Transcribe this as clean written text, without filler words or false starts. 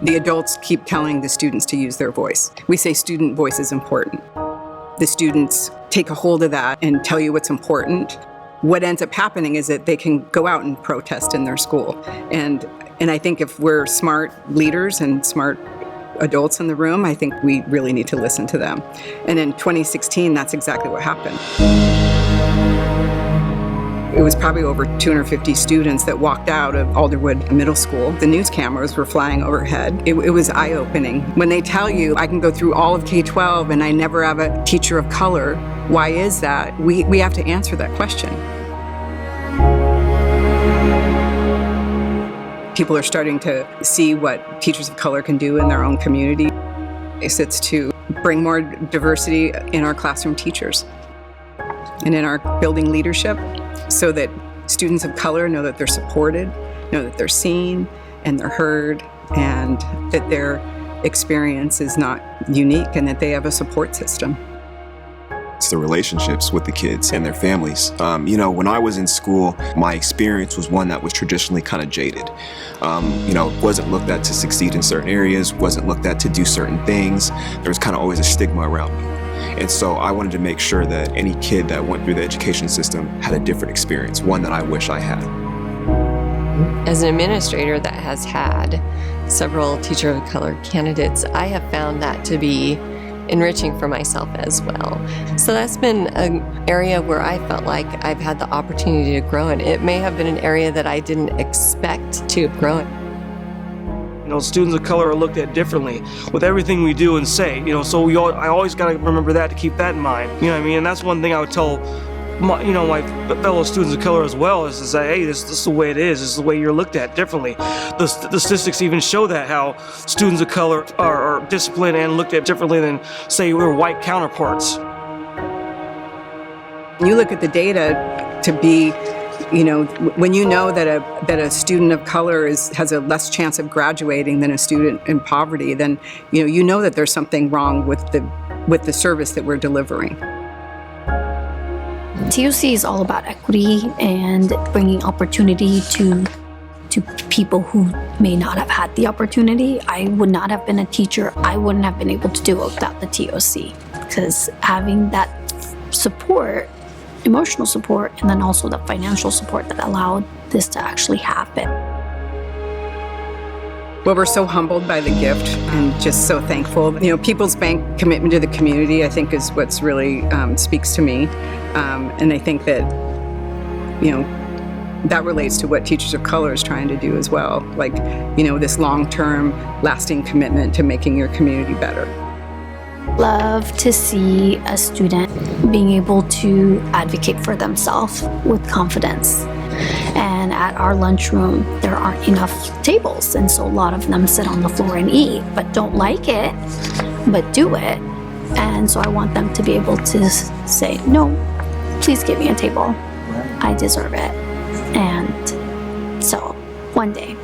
The adults keep telling the students to use their voice. We say student voice is important. The students take a hold of that and tell you what's important. What ends up happening is that they can go out and protest in their school. And I think if we're smart leaders and smart adults in the room, I think we really need to listen to them. And in 2016, that's exactly what happened. It was probably over 250 students that walked out of Alderwood Middle School. The news cameras were flying overhead. It was eye-opening. When they tell you, I can go through all of K-12 and I never have a teacher of color, why is that? We have to answer that question. People are starting to see what teachers of color can do in their own community. It's to bring more diversity in our classroom teachers and in our building leadership, so that students of color know that they're supported, know that they're seen and they're heard, and that their experience is not unique and that they have a support system. It's the relationships with the kids and their families. When I was in school, my experience was one that was traditionally kind of jaded. Wasn't looked at to succeed in certain areas, wasn't looked at to do certain things. There was kind of always a stigma around me. And so I wanted to make sure that any kid that went through the education system had a different experience, one that I wish I had. As an administrator that has had several teacher of color candidates, I have found that to be enriching for myself as well. So that's been an area where I felt like I've had the opportunity to grow in. It may have been an area that I didn't expect to grow in. Students of color are looked at differently with everything we do and say, so I always got to remember that, to keep that in mind, and that's one thing I would tell my fellow students of color as well, is to say, hey, this is the way it is, this is the way you're looked at differently. The statistics even show that, how students of color are disciplined and looked at differently than, say, their white counterparts. You look at the data to be, when you know that a student of color has a less chance of graduating than a student in poverty, then you know that there's something wrong with the service that we're delivering. TOC is all about equity and bringing opportunity to people who may not have had the opportunity. I would not have been a teacher. I wouldn't have been able to do it without the TOC, because having that support, emotional support, and then also the financial support that allowed this to actually happen. Well, we're so humbled by the gift and just so thankful. People's Bank commitment to the community, I think, is what's really speaks to me. And I think that, that relates to what Teachers of Color is trying to do as well. This long-term, lasting commitment to making your community better. Love to see a student being able to advocate for themselves with confidence. And at our lunchroom, there aren't enough tables, and so a lot of them sit on the floor and eat, but don't like it, but do it. And so I want them to be able to say, no, please give me a table. I deserve it. And so one day